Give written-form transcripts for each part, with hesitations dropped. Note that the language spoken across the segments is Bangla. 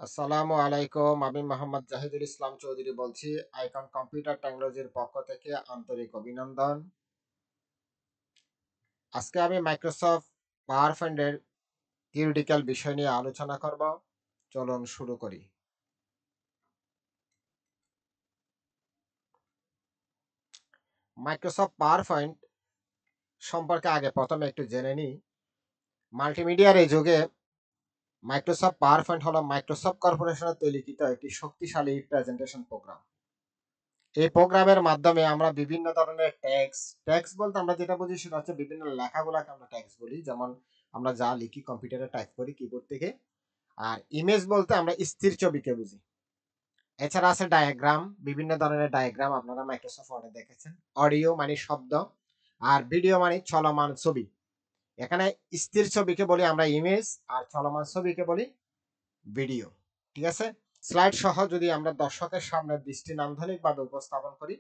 আসসালামু আলাইকুম। আমি মোহাম্মদ জাহিদুল ইসলাম চৌধুরী বলছি। আইকন কম্পিউটার টেকনোলজির পক্ষ থেকে আন্তরিক অভিনন্দন। আজকে আমি মাইক্রোসফট পাওয়ার পয়েন্টের থিওরিটিক্যাল বিষয় নিয়ে আলোচনা করব। চলুন শুরু করি। মাইক্রোসফট পাওয়ার পয়েন্ট সম্পর্কে আগে প্রথমে একটু জেনে নিই। মাল্টিমিডিয়ার এই যুগে মাইক্রোসফট পাওয়ার পয়েন্ট হলো মাইক্রোসফট কর্পোরেশনের তৈরিকৃত একটি শক্তিশালী প্রেজেন্টেশন প্রোগ্রাম। এই প্রোগ্রামের মাধ্যমে আমরা বিভিন্ন ধরনের ট্যাক্স বলতে আমরা যেটা বুঝি সেটা হচ্ছে বিভিন্ন লেখাগুলোকে আমরা ট্যাক্স বলি, যেমন আমরা যা লিখি কম্পিউটারে টাইপ করি কিবোর্ড থেকে। আর ইমেজ বলতে আমরা স্থির ছবিকে বুঝি। এছাড়া আছে ডায়াগ্রাম, বিভিন্ন ধরনের ডায়াগ্রাম আপনারা মাইক্রোসফট ওয়ার্ডে দেখেছেন। অডিও মানে শব্দ, আর ভিডিও মানে চলমান ছবি। এখানে স্থির ছবিকে বলি আমরা ইমেজ, আর চলমান ছবিকে বলি ভিডিও। ঠিক আছে। স্লাইড সহ যদি আমরা দর্শকের সামনে দৃষ্টি নান্দনিকভাবে উপস্থাপন করি,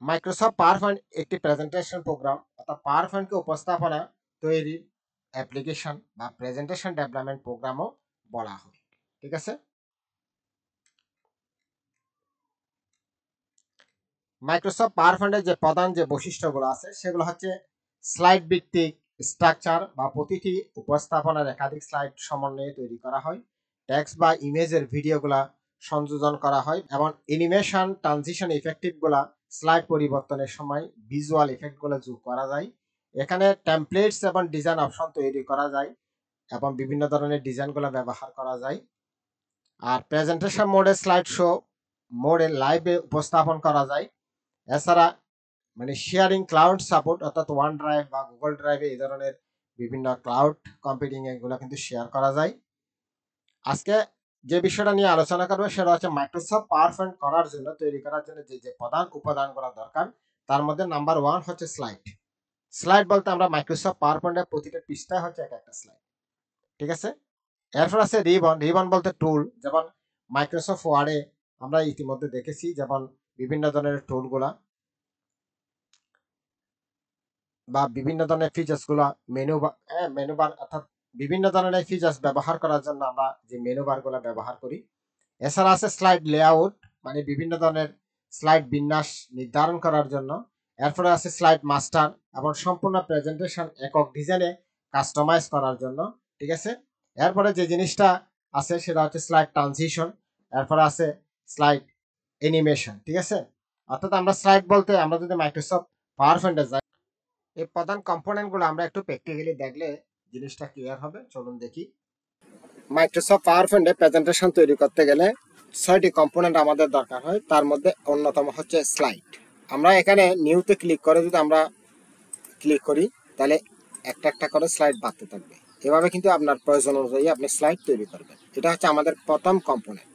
মাইক্রোসফট পাওয়ার পয়েন্ট একটি প্রেজেন্টেশন প্রোগ্রাম, অর্থাৎ পাওয়ার পয়েন্টকে উপস্থাপনা তৈরির অ্যাপ্লিকেশন বা প্রেজেন্টেশন ডেভেলপমেন্ট প্রোগ্রামও বলা হয়। ঠিক আছে। মাইক্রোসফট পাওয়ার পয়েন্টের যে প্রধান যে বৈশিষ্ট্যগুলো আছে সেগুলো হচ্ছে স্লাইড ভিত্তিক স্ট্রাকচার, বা প্রতিটি উপস্থাপনার একাধিক স্লাইড সমন্বয়ে তৈরি করা হয়। টেক্সট বা ইমেজের ভিডিওগুলা সংযোজন করা হয়, এবং অ্যানিমেশন ট্রানজিশন ইফেক্টিভগুলা স্লাইড পরিবর্তনের সময় ভিজুয়াল ইফেক্টগুলো যোগ করা যায়। এখানে টেমপ্লেটস এবং ডিজাইন অপশন তৈরি করা যায়, এবং বিভিন্ন ধরনের ডিজাইনগুলো ব্যবহার করা যায়। আর প্রেজেন্টেশন মোডে স্লাইড শো মোডে লাইভে উপস্থাপন করা যায়। এছাড়া মানে শেয়ারিং ক্লাউড সাপোর্ট, অর্থাৎ ওয়ান ড্রাইভ বা গুগল ড্রাইভে এই ধরনের বিভিন্ন ক্লাউড কম্পিউটিং এগুলো কিন্তু শেয়ার করা যায়। আজকে যে বিষয়টা নিয়ে আলোচনা করবো সেটা হচ্ছে মাইক্রোসফট পাওয়ার পয়েন্ট করার জন্য, তৈরি করার জন্য যে যে প্রধান উপাদানগুলো দরকার, তার মধ্যে নাম্বার 1 হচ্ছে স্লাইড। স্লাইড বলতে আমরা মাইক্রোসফট পাওয়ার পয়েন্টের প্রতিটা পৃষ্ঠা হচ্ছে এক একটা স্লাইড। ঠিক আছে। এরপর আছে রিবন। রিবন বলতে টুল, যেমন মাইক্রোসফট ওয়ার্ডে আমরা ইতিমধ্যে দেখেছি, যেমন বিভিন্ন ধরনের টুলগুলা বা বিভিন্ন ধরনের ফিচার্স গুলা মেনু বার, অর্থাৎ বিভিন্ন ধরনের ফিচার্স ব্যবহার করার জন্য আমরা যে মেনু বার গুলা ব্যবহার করি। এছাড়া আছে স্লাইড লেআউট, মানে বিভিন্ন ধরনের স্লাইড বিন্যাস নির্ধারণ করার জন্য। এরপরে আছে স্লাইড মাস্টার, এবং সম্পূর্ণ প্রেজেন্টেশন একক ডিজাইনে কাস্টমাইজ করার জন্য। ঠিক আছে। এরপরে যে জিনিসটা আছে সেটা হচ্ছে স্লাইড ট্রানজিশন। এরপরে আছে স্লাইড অ্যানিমেশন। ঠিক আছে। অর্থাৎ আমরা স্লাইড বলতে আমরা যদি মাইক্রোসফট পাওয়ার পয়েন্টে যাই, এই প্রধান কম্পোনেন্ট গুলো আমরা একটু প্র্যাকটিক্যালি দেখলে জিনিসটা ক্লিয়ার হবে। চলুন দেখি। মাইক্রোসফট পাওয়ার পয়েন্টে প্রেজেন্টেশন তৈরি করতে গেলে 6টি কম্পোনেন্ট আমাদের দরকার হয়। তার মধ্যে অন্যতম হচ্ছে স্লাইড। আমরা এখানে নিউতে ক্লিক করে যদি আমরা ক্লিক করি, তাহলে একটা একটা করে স্লাইড বাড়তে থাকবে। এভাবে কিন্তু আপনার প্রয়োজন অনুযায়ী আপনি স্লাইড তৈরি করবেন। এটা হচ্ছে আমাদের প্রথম কম্পোনেন্ট।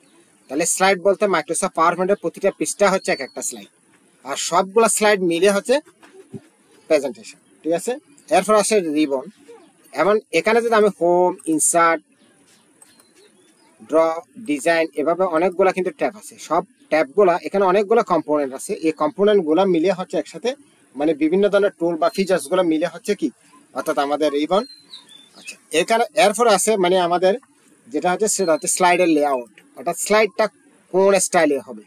তাহলে স্লাইড বলতে মাইক্রোসফট পাওয়ার পয়েন্টের প্রতিটা পৃষ্ঠা হচ্ছে এক একটা স্লাইড, আর সবগুলো স্লাইড মিলে হচ্ছে প্রেজেন্টেশন। ঠিক আছে। এরপর আসে রিবন। এবং এখানে যদি আমি হোম, ইনসার্ট, ড্র, ডিজাইন, এভাবে অনেকগুলা কিন্তু ট্যাব আছে। সব ট্যাবগুলা এখানে অনেকগুলো কম্পোনেন্ট আছে। এই কম্পোনেন্টগুলো মিলে হচ্ছে একসাথে, মানে বিভিন্ন ধরনের টুল বা ফিচার্স গুলো মিলে হচ্ছে কি, অর্থাৎ আমাদের রিবন। আচ্ছা, এখানে এরপর আছে মানে আমাদের যেটা হচ্ছে সেটা হচ্ছে স্লাইডের লেআউট, অর্থাৎ স্লাইডটা কোন স্টাইলে হবে।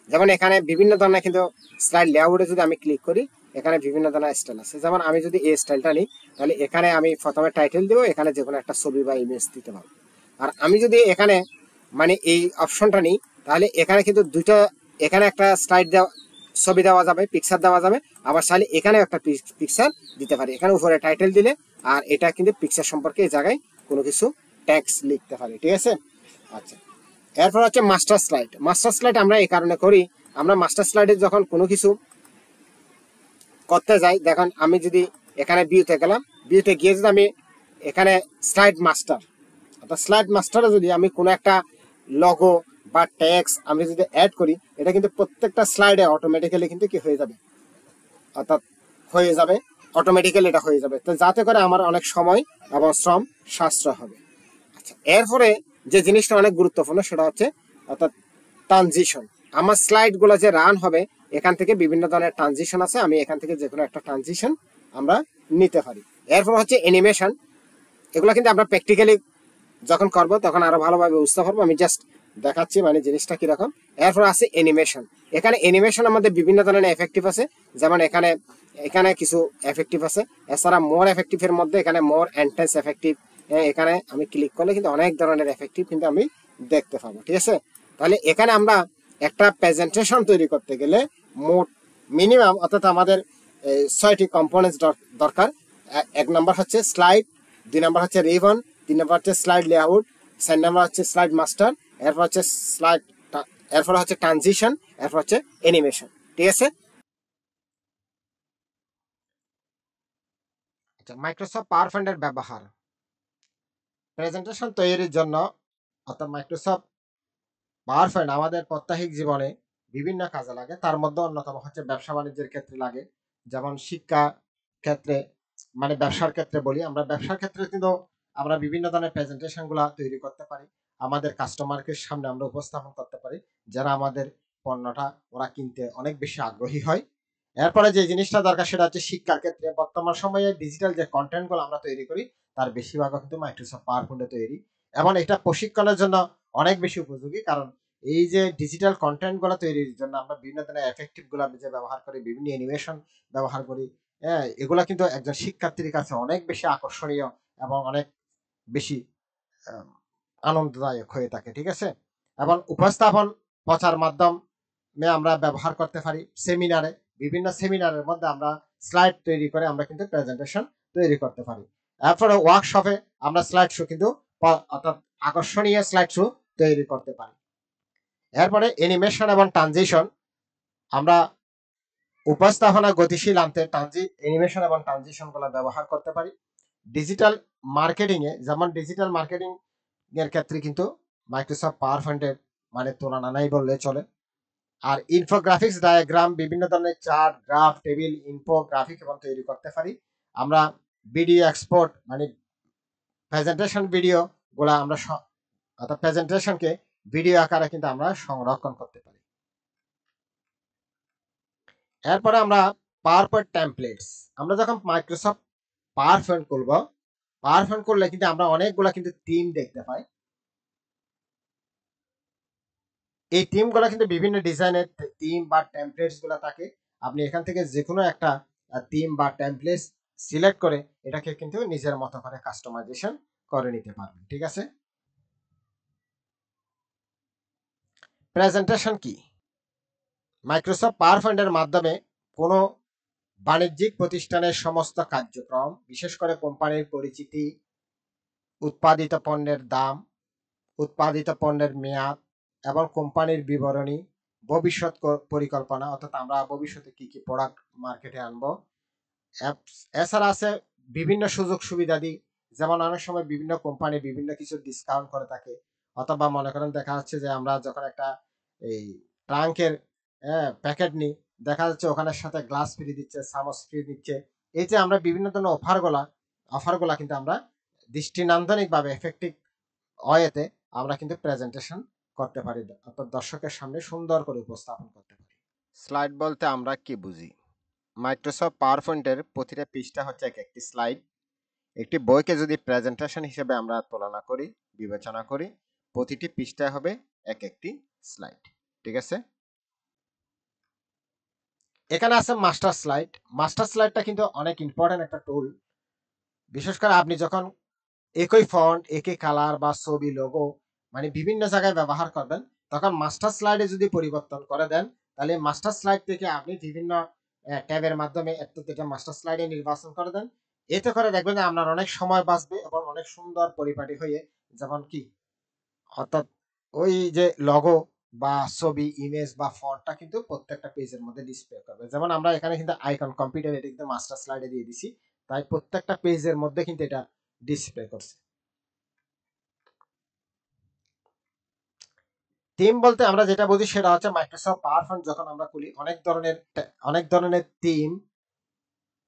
যেমন এখানে বিভিন্ন ধরনের কিন্তু স্লাইড লেআউটে যদি আমি ক্লিক করি, এখানে বিভিন্ন ধরনের স্টাইল আছে। যেমন আমি যদি এই স্টাইলটা নিই, তাহলে এখানে আমি প্রথমে টাইটেল দেবো, এখানে যে কোনো একটা ছবি বা ইমেজ দিতে পারবো। আর আমি যদি এখানে মানে এই অপশনটা নিই, তাহলে এখানে কিন্তু দুইটা, এখানে একটা স্লাইড দেওয়া, ছবি দেওয়া যাবে, পিকচার দেওয়া যাবে, আবার চাইলে এখানে একটা পিকচার দিতে পারি। এখানে উপরে টাইটেল দিলে, আর এটা কিন্তু পিকচার সম্পর্কে এই জায়গায় কোনো কিছু ট্যাক্স লিখতে পারি। ঠিক আছে। আচ্ছা, এরপর হচ্ছে মাস্টার স্লাইড। মাস্টার স্লাইড আমরা এই কারণে করি, আমরা মাস্টার স্লাইডে যখন কোনো কিছু করতে যাই, দেখেন আমি যদি এখানে ভিউতে গেলাম, ভিউতে গিয়ে যদি আমি এখানে স্লাইড মাস্টার, অর্থাৎ স্লাইড মাস্টারে যদি আমি কোনো একটা লগো বা ট্যাক্স আমি যদি অ্যাড করি, এটা কিন্তু প্রত্যেকটা স্লাইডে অটোমেটিক্যালি কিন্তু কি হয়ে যাবে, অর্থাৎ হয়ে যাবে, অটোমেটিক্যালি এটা হয়ে যাবে। তো যাতে করে আমার অনেক সময় এবং শ্রম সাশ্রয় হবে। আচ্ছা, এরপরে যে জিনিসটা অনেক গুরুত্বপূর্ণ সেটা হচ্ছে অর্থাৎ ট্রানজিশন। আমার স্লাইডগুলো যে রান হবে, এখান থেকে বিভিন্ন ধরনের ট্রানজিশন আছে, আমি এখান থেকে যে কোনো একটা ট্রানজিশন আমরা নিতে পারি। এরপর হচ্ছে অ্যানিমেশন। এগুলো কিন্তু আমরা প্র্যাকটিক্যালি যখন করব তখন আরো ভালোভাবে বুঝতে পারবো। আমি জাস্ট দেখাচ্ছি মানে জিনিসটা কিরকম। এরপর আছে অ্যানিমেশন। এখানে অ্যানিমেশনের মধ্যে বিভিন্ন ধরনের এফেক্টিভ আছে, যেমন এখানে এখানে কিছু এফেক্টিভ আছে। এছাড়া মোর এফেক্টিভের মধ্যে এখানে মোর এন্টেন্স এফেক্টিভ, এখানে আমি ক্লিক করলে কিন্তু অনেক ধরনের এফেক্টিভ কিন্তু আমি দেখতে পাবো। ঠিক আছে, তাহলে এখানে আমরা একটা প্রেজেন্টেশন তৈরি করতে গেলে মোট মিনিমাম অর্থাৎ আমাদের 6টি কম্পোনেন্টস দরকার। এক নম্বর হচ্ছে স্লাইড, 2 নম্বর হচ্ছে রিবন, 3 নম্বর হচ্ছে স্লাইড লেআউট, 4 নম্বর হচ্ছে স্লাইড মাস্টার, এরপর হচ্ছে স্লাইড, এরপর হচ্ছে ট্রানজিশন, এরপর হচ্ছে অ্যানিমেশন। ঠিক আছে, আচ্ছা মাইক্রোসফট পাওয়ার পয়েন্টের ব্যবহার প্রেজেন্টেশন তৈরির জন্য, অর্থাৎ মাইক্রোসফট পাওয়ার পয়েন্ট আমাদের প্রত্যাহিক জীবনে বিভিন্ন কাজে লাগে। তার মধ্যে অন্যতম হচ্ছে ব্যবসা বাণিজ্যের ক্ষেত্রে লাগে, যেমন শিক্ষা ক্ষেত্রে, মানে ব্যবসার ক্ষেত্রে বলি আমরা, ব্যবসার ক্ষেত্রে কিন্তু আমরা বিভিন্ন ধরনের প্রেজেন্টেশন গুলা তৈরি করতে পারি, আমাদের কাস্টমারকে সামনে আমরা উপস্থাপন করতে পারি, যারা আমাদের পণ্যটা ওরা কিনতে অনেক বেশি আগ্রহী হয়। এরপরে যে জিনিসটা দরকার সেটা হচ্ছে শিক্ষার ক্ষেত্রে। বর্তমান সময়ে ডিজিটাল যে কন্টেন্ট গুলো আমরা তৈরি করি তার বেশিরভাগ কিন্তু মাইক্রোসফট পাওয়ার পয়েন্টে তৈরি, এবং এটা প্রশিক্ষণের জন্য অনেক বেশি উপযোগী। কারণ এই যে ডিজিটাল কন্টেন্ট গুলো তৈরির জন্য আমরা বিভিন্ন ধরনের এফেক্টিভ গুলো যে ব্যবহার করি, বিভিন্ন অ্যানিমেশন ব্যবহার করি, হ্যাঁ এগুলা কিন্তু একজন শিক্ষার্থীর কাছে অনেক বেশি আকর্ষণীয় এবং অনেক বেশি আহ, আনন্দদায়ক হয়ে থাকে। ঠিক আছে, এবং উপস্থাপন প্রচার মাধ্যমে আমরা ব্যবহার করতে পারি। সেমিনারে, বিভিন্ন সেমিনারের মধ্যে আমরা স্লাইড তৈরি করে আমরা কিন্তু প্রেজেন্টেশন তৈরি করতে পারি। এরপরে ওয়ার্কশপে আমরা স্লাইড শো কিন্তু অর্থাৎ আকর্ষণীয় স্লাইড শো তৈরি করতে পারি। এরপরে অ্যানিমেশন এবং ট্রানজিশন, আমরা উপস্থাপনা গতিশীল আনতে অ্যানিমেশন এবং ট্রানজিশন গুলো ব্যবহার করতে পারি। ডিজিটাল মার্কেটিং এ, যেমন ডিজিটাল মার্কেটিং এর ক্ষেত্রে কিন্তু মাইক্রোসফট পাওয়ার পয়েন্টের মানে তুলনা নাই বললে চলে। আর ইনফোগ্রাফিক্স ডায়াগ্রাম, বিভিন্ন ধরনের চার্ট, গ্রাফ, টেবিল, ইনফোগ্রাফিক এবং তৈরি করতে পারি। আমরা ভিডিও এক্সপোর্ট মানে প্রেজেন্টেশন ভিডিও গুলা আমরা অর্থাৎ প্রেজেন্টেশনকে ভিডিও আকারে কিন্তু আমরা সংরক্ষণ করতে পারি। এরপরে আমরা পাওয়ার পয়েন্ট টেমপ্লেটস, আমরা যখন মাইক্রোসফট পাওয়ার পয়েন্ট করবো, পাওয়ার পয়েন্ট করলে কিন্তু আমরা অনেকগুলা কিন্তু টিম দেখতে পাই। এই টিম গুলা কিন্তু বিভিন্ন ডিজাইনের টিম বা টেমপ্লেটস গুলা থাকে। আপনি এখান থেকে যে কোনো একটা টিম বা টেমপ্লেটস সিলেক্ট করে এটাকে কিন্তু নিজের মতো করে কাস্টমাইজেশন করে নিতে পারবেন। ঠিক আছে, প্রেজেন্টেশন কি? মাইক্রোসফট পাওয়ার পয়েন্টের মাধ্যমে কোনো বাণিজ্যিক প্রতিষ্ঠানের সমস্ত কার্যক্রম, বিশেষ করে কোম্পানির পরিচিতি, উৎপাদিত পণ্যের দাম, উৎপাদিত পণ্যের মেয়াদ এবং কোম্পানির বিবরণী, ভবিষ্যৎ পরিকল্পনা, অর্থাৎ আমরা ভবিষ্যতে কি কি প্রোডাক্ট মার্কেটে আনবো। এছাড়া আছে বিভিন্ন সুযোগ সুবিধাদি, যেমন অনেক সময় বিভিন্ন কোম্পানি বিভিন্ন কিছু ডিসকাউন্ট করে থাকে, অথবা মনে করেন দেখা যাচ্ছে যে আমরা যখন একটা এই ট্রাঙ্কের প্যাকেট নিই, দেখা যাচ্ছে ওখানের সাথে গ্লাস ফ্রি দিচ্ছে, চামচ ফ্রি দিচ্ছে। এই যে আমরা বিভিন্ন ধরনের অফারগুলা কিন্তু আমরা দৃষ্টিনান্দনিক ভাবে এফেক্টিভ ওয়েতে আমরা কিন্তু প্রেজেন্টেশন করতে পারি, অর্থাৎ দর্শকের সামনে সুন্দর করে উপস্থাপন করতে পারি। স্লাইড বলতে আমরা কি বুঝি? মাইক্রোসফট পাওয়ার পয়েন্টের প্রতিটা পৃষ্ঠা হচ্ছে এক একটি স্লাইড। একটি বইকে যদি প্রেজেন্টেশন হিসেবে আমরা তুলনা করি, বিবেচনা করি, প্রতিটি পৃষ্ঠায় হবে এক একটি স্লাইড। ঠিক আছে, এখানে আছে মাস্টার স্লাইড। মাস্টার স্লাইডটা কিন্তু অনেক ইম্পর্টেন্ট একটা টুল। বিশেষ করে আপনি যখন একই ফন্ট, একই কালার বা ছবি, লোগো মানে বিভিন্ন জায়গায় ব্যবহার করবেন, তখন মাস্টার স্লাইডে যদি পরিবর্তন করে দেন, তাহলে মাস্টার স্লাইড থেকে আপনি বিভিন্ন ট্যাবের মাধ্যমে একটা মাস্টার স্লাইডে নির্বাচন করে দেন। এতে করে দেখবেন যে আপনার অনেক সময় বাঁচবে এবং অনেক সুন্দর পরিপাটি হয়ে, যেমন কি অর্থাৎ ওই যে লগো বা ছবি, ইমেজ বা ফন্টটা কিন্তু প্রত্যেকটা পেজের মধ্যে ডিসপ্লে করবে। যেমন আমরা এখানে কিন্তু আইকন কম্পিউটার এটা কিন্তু মাস্টার স্লাইডে দিয়ে দিছি, তাই প্রত্যেকটা পেজের মধ্যে কিন্তু এটা ডিসপ্লে করছে। থিম বলতে আমরা যেটা বুঝি সেটা হচ্ছে মাইক্রোসফট পাওয়ার পয়েন্ট যখন আমরা খুলি, অনেক ধরনের থিম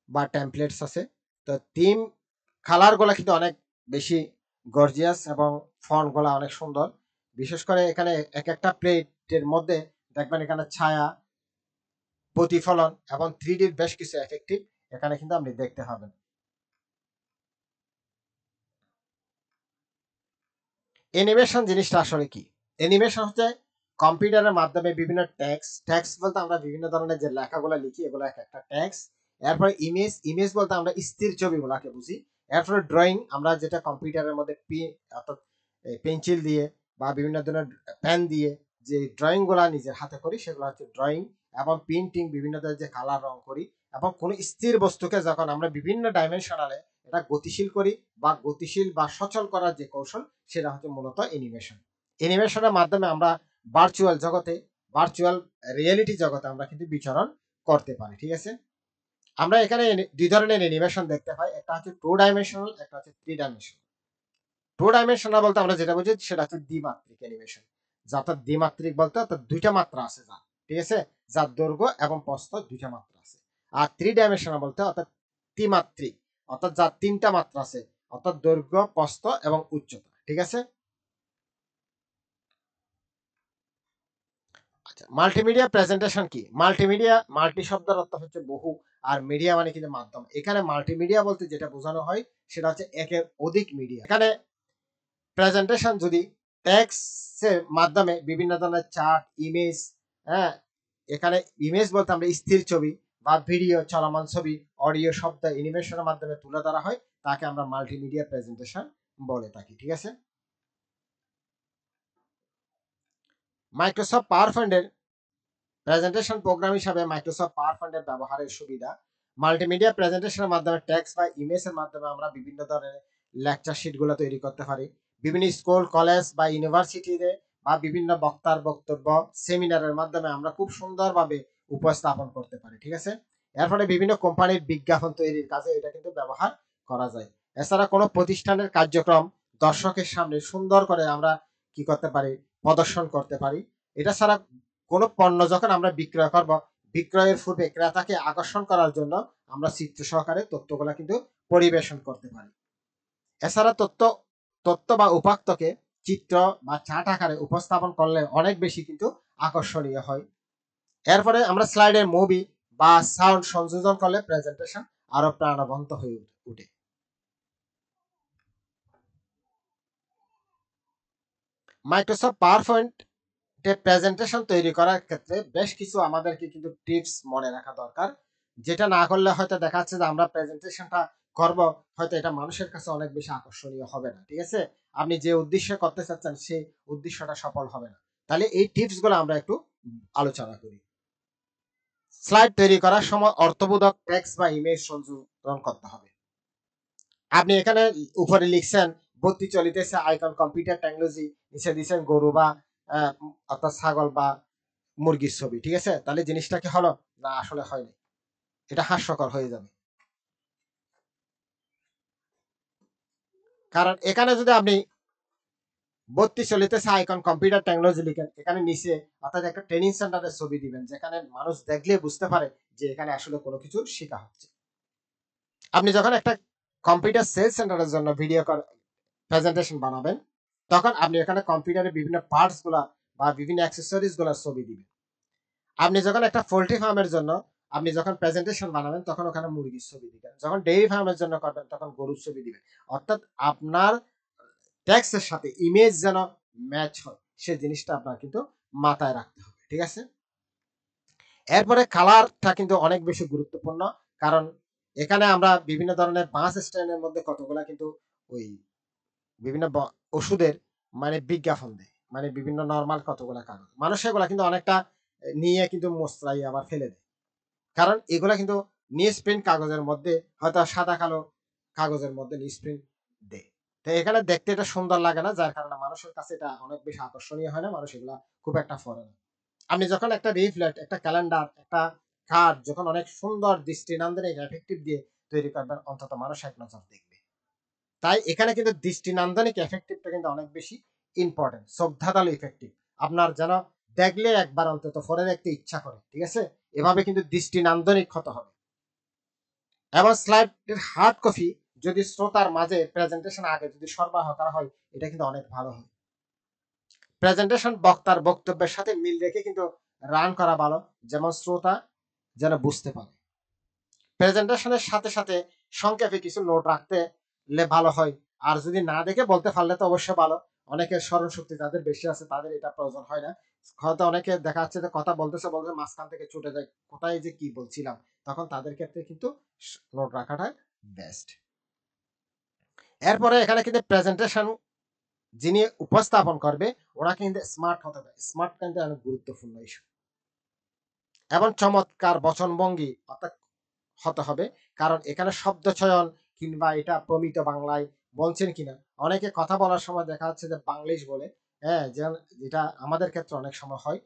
বা টেমপ্লেটস আছে। তো থিম কালার গুলা কিন্তু অনেক বেশি গর্জিয়াস এবং ফন্ট গুলা অনেক সুন্দর। বিশেষ করে এখানে এক একটা প্লেটের মধ্যে দেখবেন এখানে ছায়া, প্রতিফলন এবং 3Dর বেশ কিছু এফেক্টিভ এখানে কিন্তু আপনি দেখতে পাবেন। অ্যানিমেশন জিনিসটা আসলে কি? অ্যানিমেশন হচ্ছে কম্পিউটারের মাধ্যমে বিভিন্ন টেক্সট বলতে আমরা বিভিন্ন ধরনের যে লেখাগুলো লিখি এগুলো এক একটা টেক্সট। এরপরে ইমেজ বলতে আমরা স্থির ছবিগুলোকে বুঝি। এরপরে ড্রয়িং আমরা যেটা কম্পিউটারের মধ্যে অর্থাৎ পেন্সিল দিয়ে বা বিভিন্ন ধরনের পেন দিয়ে যে ড্রয়িং গুলা নিজের হাতে করি সেগুলো হচ্ছে ড্রয়িং। এবং পেন্টিং বিভিন্ন ধরনের যে কালার রং করি এবং কোনো স্থির বস্তুকে যখন আমরা বিভিন্ন ডাইমেনশনালে এটা গতিশীল করি বা গতিশীল বা সচল করার যে কৌশল সেটা হচ্ছে মূলত অ্যানিমেশন। অ্যানিমেশনের মাধ্যমে আমরা ভার্চুয়াল জগতে, ভার্চুয়াল রিয়েলিটি জগতে আমরা কিন্তু বিচরণ করতে পারি। ঠিক আছে, আমরা এখানে দুই ধরনের অ্যানিমেশন দেখতে পাই, একটা হচ্ছে 2 ডাইমেনশনাল, একটা হচ্ছে 3 ডাইমেনশনাল। 2 ডাইমেনশনাল বলতে আমরা যেটা বুঝি সেটা হচ্ছে দ্বিমাত্রিক অ্যানিমেশন। যাতে দ্বিমাত্রিক বলতে অর্থাৎ দুইটা মাত্রা আছে যার, ঠিক আছে, যার দৈর্ঘ্য এবং প্রস্থ দুইটা মাত্রা আছে। আর 3 ডাইমেনশনাল বলতে অর্থাৎ ত্রিমাত্রিক, অর্থাৎ যার তিনটা মাত্রা আছে, অর্থাৎ দৈর্ঘ্য, প্রস্থ এবং উচ্চতা। ঠিক আছে, আচ্ছা, মাল্টিমিডিয়া প্রেজেন্টেশন কি? মাল্টিমিডিয়া, মাল্টি শব্দের অর্থ হচ্ছে বহু, আর মিডিয়া মানে কিন্তু মাধ্যম। এখানে মাল্টিমিডিয়া বলতে যেটা বোঝানো হয় সেটা হচ্ছে একের অধিক মিডিয়া। এখানে প্রেজেন্টেশন যদি টেক্সটের মাধ্যমে বিভিন্ন ধরনের চার্ট, ইমেজ, হ্যাঁ, এখানে ইমেজ বলতে আমরা স্থির ছবি বা ভিডিও, চলমান ছবি, অডিও, শব্দ, অ্যানিমেশনের মাধ্যমে তুলে ধরা হয়, তাকে আমরা মাল্টিমিডিয়া প্রেজেন্টেশন বলে থাকি। ঠিক আছে, মাইক্রোসফট পাওয়ার পয়েন্টের প্রেজেন্টেশন প্রোগ্রাম হিসাবে মাইক্রোসফট পাওয়ার পয়েন্টের ব্যবহারের সুবিধা, মাল্টিমিডিয়া প্রেজেন্টেশনের মাধ্যমে টেক্সট বা ইমেজের মাধ্যমে আমরা বিভিন্ন ধরনের লেকচার শিটগুলো তৈরি করতে পারি। বিভিন্ন স্কুল, কলেজ বা ইউনিভার্সিটিতে বা বিভিন্ন বক্তার বক্তব্য, সেমিনারের মাধ্যমে আমরা খুব সুন্দরভাবে উপস্থাপন করতে পারি। ঠিক আছে, এর ফলে বিভিন্ন কোম্পানির বিজ্ঞাপন তৈরির কাজে এটা কিন্তু ব্যবহার করা যায়। এছাড়া কোনো প্রতিষ্ঠানের কার্যক্রম দর্শকের সামনে সুন্দর করে আমরা কি করতে পারি, প্রদর্শন করতে পারি। এটা ছাড়া কোনো পণ্য যখন আমরা বিক্রয় করব, বিক্রয়ের পূর্বে ক্রেতাকে আকর্ষণ করার জন্য আমরা চিত্র সহকারে তথ্যগুলা কিন্তু পরিবেশন করতে পারি। এছাড়া তথ্য বা উপাত্তকে চিত্র বা চার্ট আকারে উপস্থাপন করলে অনেক বেশি কিন্তু আকর্ষণীয় হয়। এরপরে আমরা স্লাইডের মুভি বা সাউন্ড সংযোজন করলে প্রেজেন্টেশন আরো প্রাণবন্ত হয়ে উঠে। মাইক্রোসফট পাওয়ার পয়েন্ট প্রেজেন্টেশন তৈরি করার ক্ষেত্রে বেশ কিছু আমাদেরকে কিন্তু টিপস মনে রাখা দরকার, যেটা না করলে হয়তো দেখা যাচ্ছে যে আমরা প্রেজেন্টেশনটা করব, হয়তো এটা মানুষের কাছে অনেক বেশি আকর্ষণীয় হবে না। ঠিক আছে, আপনি যে উদ্দেশ্যে করতে চাচ্ছেন সেই উদ্দেশ্যটা সফল হবে না। তাহলে এই টিপস গুলো আমরা একটু আলোচনা করি। স্লাইড তৈরি করার সময় অর্থবোধক টেক্সট বা ইমেজ সংযোজন করতে হবে। আপনি এখানে উপরে লিখছেন ভর্তি চলিতেছে আইকন কম্পিউটার টেকনোলজি, নিচে দিচ্ছেন গরু বা অর্থাৎ ছাগল বা মুরগির ছবি। ঠিক আছে, তাহলে জিনিসটা কি হলো না? আসলে হয়নি, এটা হাস্যকর হয়ে যাবে। কারণ এখানে যদি আপনি ভর্তি চলিতেছে আইকন কম্পিউটার টেকনোলজি লিখেন, এখানে নিচে অর্থাৎ একটা ট্রেনিং সেন্টারের ছবি দিবেন যেখানে মানুষ দেখলে বুঝতে পারে যে এখানে আসলে কোনো কিছু শেখা হচ্ছে। আপনি যখন একটা কম্পিউটার সেলস সেন্টারের জন্য ভিডিও প্রেজেন্টেশন বানাবেন, তখন আপনি এখানে কম্পিউটারের বিভিন্ন পার্টস গুলা বা বিভিন্ন অ্যাক্সেসরিজ গুলার ছবি দিবেন। আপনি যখন একটা পোল্ট্রি ফার্মের জন্য আপনি যখন প্রেজেন্টেশন বানাবেন তখন ওখানে মুরগির ছবি দিবেন, যখন ডেইরি ফার্মের জন্য করবেন তখন গরুর ছবি দিবেন। অর্থাৎ আপনার টেক্সটের সাথে ইমেজ যেন ম্যাচ হয় সেই জিনিসটা আপনার কিন্তু মাথায় রাখতে হবে। ঠিক আছে, এরপরে কালারটা কিন্তু অনেক বেশি গুরুত্বপূর্ণ, কারণ এখানে আমরা বিভিন্ন ধরনের বাস স্ট্যান্ডের মধ্যে কতগুলা কিন্তু ওই বিভিন্ন ওষুধের মানে বিজ্ঞাপন দেয়, মানে বিভিন্ন নর্মাল কতগুলা কাগজ, মানুষ এগুলা কিন্তু অনেকটা নিয়ে কিন্তু মোস্তাই আবার ফেলে দেয়। কারণ এগুলা কিন্তু নিউজ প্রিন্ট কাগজের মধ্যে, হয়তো সাদা কালো কাগজের মধ্যে নিউজ প্রিন্ট দেয়। তো এখানে দেখতে এটা সুন্দর লাগে না, যার কারণে মানুষের কাছে এটা অনেক বেশি আকর্ষণীয় হয় না, মানুষ এগুলা খুব একটা পড়ে না। আপনি যখন একটা লিফলেট, একটা ক্যালেন্ডার, একটা কার্ড যখন অনেক সুন্দর দৃষ্টিনন্দনিক এফেক্টিভ দিয়ে তৈরি করবেন, অন্তত মানুষ এক নজর দেখবে। তাই এখানে কিন্তু দৃষ্টিনন্দনিক এফেক্টিভটা কিন্তু অনেক বেশি ইম্পর্টেন্ট, শ্রদ্ধাদাল ইফেক্টিভ, আপনার যেন দেখলে একবার অন্তত পরে দেখতে ইচ্ছা করে। ঠিক আছে, এভাবে কিন্তু দৃষ্টিনন্দনিক হতে হবে। এবং স্লাইডের হার্ড কপি যদি শ্রোতার মাঝে প্রেজেন্টেশন আগে যদি সরবরাহ করা হয়, এটা কিন্তু অনেক ভালো হয়। প্রেজেন্টেশন বক্তার বক্তব্যের সাথে মিল রেখে কিন্তু রান করা ভালো, যেমন শ্রোতা যেন বুঝতে পারে। প্রেজেন্টেশনের সাথে সাথে সংক্ষেপে কিছু নোট রাখতে ভালো হয়, আর যদি না দেখে বলতে পারলে তো অবশ্যই ভালো, অনেকের স্মরণ শক্তি যাদের বেশি আছে তাদের এটা প্রয়োজন হয় না। হয়তো অনেকে দেখা যাচ্ছে যে কথা বলতেছে বলতে মাঝখান থেকে ছুটে যায়, কোথায় যে কি বলছিলাম, তখন তাদের ক্ষেত্রে কিন্তু নোট রাখাটা বেস্ট। এরপরে এখানে কিন্তু প্রেজেন্টেশন যিনি উপস্থাপন করবে ওরা কিন্তু স্মার্ট হতে হবে। স্মার্ট কিন্তু অনেক গুরুত্বপূর্ণ ইস্যু। এবং চমৎকার বচনভঙ্গি অর্থাৎ হতে হবে, কারণ এখানে শব্দ চয়ন কিংবা এটা প্রমিত বাংলায় বলছেন কিনা, অনেকে কথা বলার সময় দেখা যাচ্ছে যে বাংলিশ বলে, হ্যাঁ, যেটা আমাদের ক্ষেত্রে অনেক সময় হয়,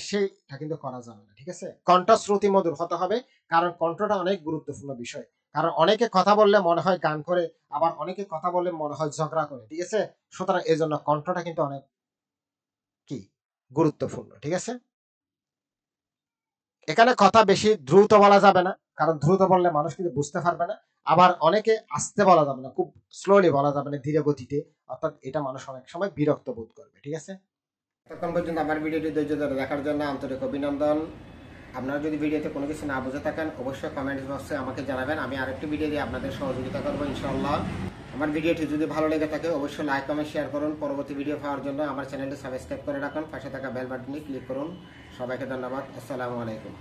সেইটা কিন্তু করা যাবে না। ঠিক আছে, কণ্ঠশ্রুতি মধুর হতে হবে, কারণ কণ্ঠটা অনেক গুরুত্বপূর্ণ বিষয়। কারণ অনেকে কথা বললে মনে হয় গান করে, আবার অনেকে কথা বললে মনে হয় ঝগড়া করে। ঠিক আছে, সুতরাং এই জন্য কণ্ঠটা কিন্তু অনেক কি গুরুত্বপূর্ণ। ঠিক আছে, এখানে কথা বেশি দ্রুত বলা যাবে না, কারণ দ্রুত বললে মানুষ কিন্তু বুঝতে পারবে না। আবার অনেকে আস্তে বলা যাবে না, খুব স্লোলি বলা যাবে না, ধীরে গতিতে, অর্থাৎ এটা মানুষ অনেক সময় বিরক্ত বোধ করবে। ঠিক আছে, ততক্ষণ পর্যন্ত আমার ভিডিওটি ধৈর্য ধরে দেখার জন্য আন্তরিক অভিনন্দন। আপনারা যদি ভিডিওতে কোনো কিছু না বুঝে থাকেন অবশ্যই কমেন্ট বক্সে আমাকে জানাবেন, আমি আরেকটি ভিডিও দিয়ে আপনাদের সহযোগিতা করবো ইনশাআল্লাহ। আমার ভিডিওটি যদি ভালো লেগে থাকে অবশ্যই লাইক কমেন্ট শেয়ার করুন। পরবর্তী ভিডিও পাওয়ার জন্য আমার চ্যানেলটি সাবস্ক্রাইব করে রাখুন, পাশে থাকা বেল বাটনে ক্লিক করুন। সবাইকে ধন্যবাদ। আসসালামু আলাইকুম।